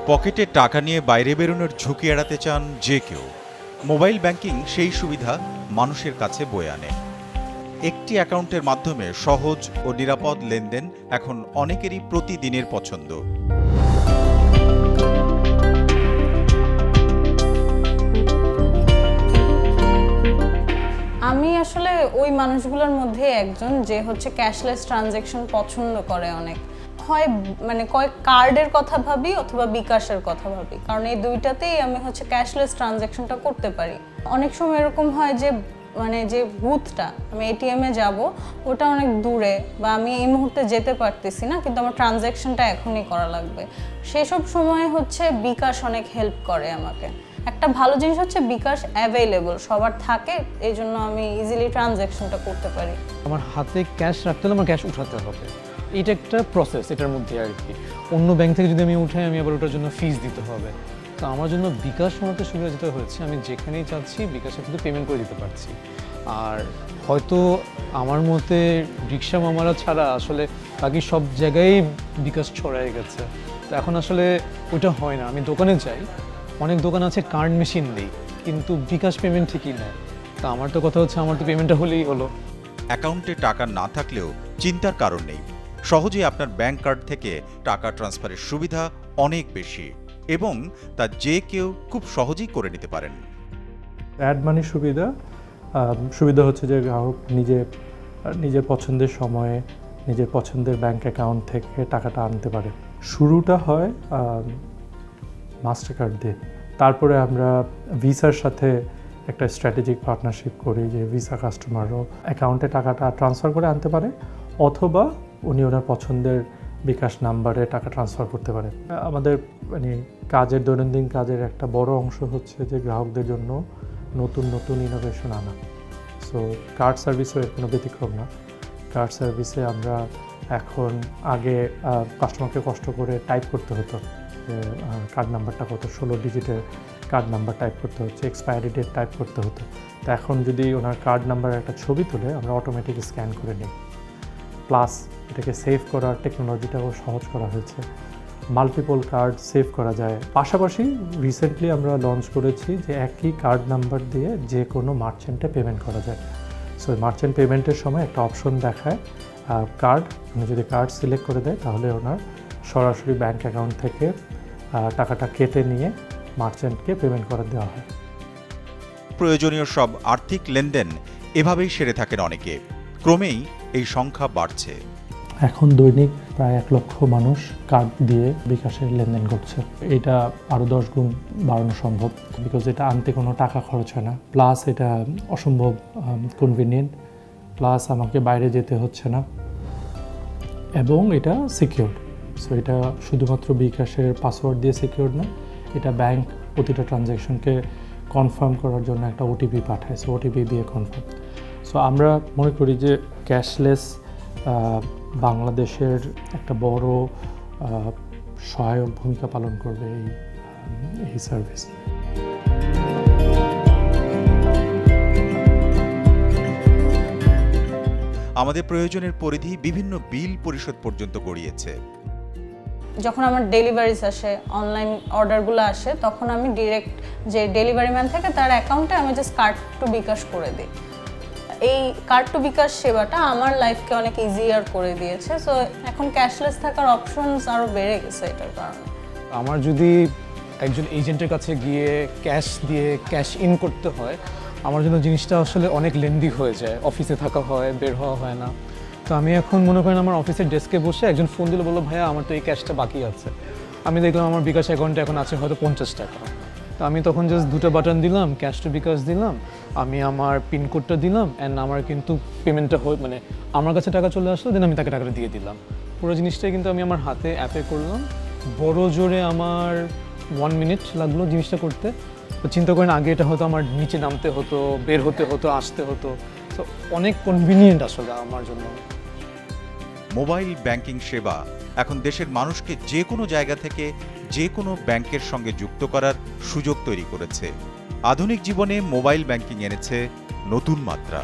পকেটে টাকা নিয়ে বাইরে বেরোনোর ঝুঁকি এড়াতে চান যে কেউ। মোবাইল ব্যাংকিং সেই সুবিধা মানুষের কাছে বয়ে আনে। একটি অ্যাকাউন্টের মাধ্যমে সহজ ও নিরাপদ লেনদেন এখন অনেকেরই প্রতিদিনের পছন্দ। আমি আসলে ওই মানুষগুলোর মধ্যে একজন যে ক্যাশলেস ট্রানজ্যাকশন পছন্দ করে অনেক। হয় কয় কার্ডের কথা ভাবি অথবা বিকাশের কথা ভাবি, কারণ এই দুইটাতেই আমি ক্যাশলেস ট্রানজ্যাকশনটা করতে পারি। অনেক সময় এরকম হয় যে যে বুথটা আমি এটিএমে যাব ওটা অনেক দূরে, বা আমি এই মুহূর্তে যেতে পারতেছি না, কিন্তু আমার ট্রানজ্যাকশনটা এখনই করা লাগবে। সেসব সময় বিকাশ অনেক হেল্প করে আমাকে। একটা ভালো জিনিস বিকাশ অ্যাভেলেবল সবার থাকে, এই জন্য আমি ইজিলি ট্রানজ্যাকশনটা করতে পারি। আমার হাতে ক্যাশ রাখতে হলে আমার ক্যাশ উঠাতে হবে, এটা একটা প্রসেস এটার মধ্যে আর কি। অন্য ব্যাংক থেকে যদি আমি উঠাই আমি আবার ওটার জন্য ফিস দিতে হবে। তো আমার জন্য বিকাশ ওনাতে সুবিধা যেটা হয়েছে, আমি যেখানেই চাচ্ছি বিকাশে কিন্তু পেমেন্ট করে দিতে পারছি। আর হয়তো আমার মতে রিক্সা মামারা ছাড়া আসলে বাকি সব জায়গায় বিকাশ ছড়ায় গেছে। তো এখন আসলে ওটা হয় না। আমি দোকানে যাই, অনেক দোকান আছে কার্ড মেশিন নেই, কিন্তু বিকাশ পেমেন্ট ঠিকই নেয়। তো আমার তো কথা হচ্ছে আমার তো পেমেন্টটা হলেই হলো। অ্যাকাউন্টে টাকা না থাকলেও চিন্তার কারণ নেই। সহজেই আপনার ব্যাংক কার্ড থেকে টাকা ট্রান্সফারের সুবিধা অনেক বেশি, এবং তা যে কেউ খুব সহজেই করে নিতে পারেন। অ্যাড মানির সুবিধা হচ্ছে যে গ্রাহক নিজের পছন্দের সময়ে নিজের পছন্দের ব্যাংক অ্যাকাউন্ট থেকে টাকাটা আনতে পারে। শুরুটা হয় মাস্টার কার্ড দিয়ে, তারপরে আমরা ভিসার সাথে একটা স্ট্র্যাটেজিক পার্টনারশিপ করি যে ভিসা কাস্টমারও অ্যাকাউন্টে টাকাটা ট্রান্সফার করে আনতে পারে, অথবা উনি ওনার পছন্দের বিকাশ নাম্বারে টাকা ট্রান্সফার করতে পারে। আমাদের দৈনন্দিন কাজের একটা বড় অংশ হচ্ছে যে গ্রাহকদের জন্য নতুন ইনোভেশন আনা। সো কার্ড সার্ভিসও এর কোনো ব্যতিক্রম না। কার্ড সার্ভিসে আমরা এখন আগে কাস্টমারকে কষ্ট করে টাইপ করতে হতো যে কার্ড নাম্বারটা কত, 16 ডিজিটের কার্ড নাম্বার টাইপ করতে হচ্ছে, এক্সপায়ারি ডেট টাইপ করতে হতো। তো এখন যদি ওনার কার্ড নাম্বারের একটা ছবি তুলে আমরা অটোমেটিক স্ক্যান করে নিই। প্লাস এটাকে সেভ করার টেকনোলজিটাও সহজ করা হয়েছে, মাল্টিপল কার্ড সেভ করা যায়। পাশাপাশি রিসেন্টলি আমরা লঞ্চ করেছি যে একই কার্ড নাম্বার দিয়ে যে কোনো মার্চেন্টে পেমেন্ট করা যায়। সো মার্চেন্ট পেমেন্টের সময় একটা অপশন দেখায় কার্ড, উনি যদি কার্ড সিলেক্ট করে দেয় তাহলে ওনার সরাসরি ব্যাংক অ্যাকাউন্ট থেকে টাকাটা কেটে নিয়ে মার্চেন্টকে পেমেন্ট করে দেওয়া হয়। প্রয়োজনীয় সব আর্থিক লেনদেন এভাবেই সেরে থাকেন অনেকে। ক্রমেই এই সংখ্যা বাড়ছে। এখন দৈনিক প্রায় 1 লক্ষ মানুষ কার্ড দিয়ে বিকাশের লেনদেন করছে। এটা আরও 10 গুণ বাড়ানো সম্ভব, বিকজ এটা আনতে কোনো টাকা খরচ হয় না, প্লাস এটা অসম্ভব কনভিনিয়েন্ট, প্লাস আমাকে বাইরে যেতে হচ্ছে না, এবং এটা সিকিউরড। সো এটা শুধুমাত্র বিকাশের পাসওয়ার্ড দিয়ে সিকিউরড না, এটা ব্যাংক প্রতিটা ট্রানজ্যাকশনকে কনফার্ম করার জন্য একটা ওটিপি পাঠায়, সো ওটিপি দিয়ে কনফার্ম। সো আমরা মনে করি যে ক্যাশলেস বাংলাদেশের একটা বড় সহায়ক ভূমিকা পালন করবে এই সার্ভিস। আমাদের প্রয়োজনের পরিধি বিভিন্ন বিল পরিশোধ পর্যন্ত গড়িয়েছে। যখন আমার ডেলিভারিজ আসে, অনলাইন অর্ডারগুলো আসে, তখন আমি ডিরেক্ট যে ডেলিভারি ম্যান থাকে তার অ্যাকাউন্টে আমি জাস্ট কার্ড টু বিকাশ করে দিই। এই কার্ড টু বিকাশ সেবাটা আমার লাইফকে অনেক ইজিয়ার করে দিয়েছে। সো এখন ক্যাশলেস থাকার অপশনস আরও বেড়ে গেছে এটার কারণে। আমার যদি একজন এজেন্টের কাছে গিয়ে ক্যাশ দিয়ে ক্যাশ ইন করতে হয়, আমার জন্য জিনিসটা আসলে অনেক লেন্দি হয়ে যায়, অফিসে থাকা হয়, বের হওয়া হয় না। তো আমি এখন মনে করেন আমার অফিসের ডেস্কে বসে একজন ফোন দিলে বললো, ভাইয়া আমার তো এই ক্যাশটা বাকি আছে। আমি দেখলাম আমার বিকাশ অ্যাকাউন্টে এখন আছে হয়তো 50 টাকা। তো আমি তখন জাস্ট 2টা বাটন দিলাম, ক্যাশ টু বিকাশ দিলাম, আমি আমার পিনকোডটা দিলাম, অ্যান্ড আমার কিন্তু পেমেন্টটা আমার কাছে টাকা চলে আসলো, দেন আমি তাকে টাকাটা দিয়ে দিলাম। পুরো জিনিসটাই কিন্তু আমি আমার হাতে অ্যাপে করলাম। বড় জোরে আমার 1 মিনিট লাগলো জিনিসটা করতে। তো চিন্তা করেন আগে এটা হয়তো আমার নিচে নামতে হতো, বের হতে হতো, আসতে হতো। তো অনেক কনভিনিয়েন্ট আসলে আমার জন্য। মোবাইল ব্যাংকিং সেবা এখন দেশের মানুষকে যে কোনো জায়গা থেকে যে কোনো ব্যাংকের সঙ্গে যুক্ত করার সুযোগ তৈরি করেছে। আধুনিক জীবনে মোবাইল ব্যাংকিং এনেছে নতুন মাত্রা।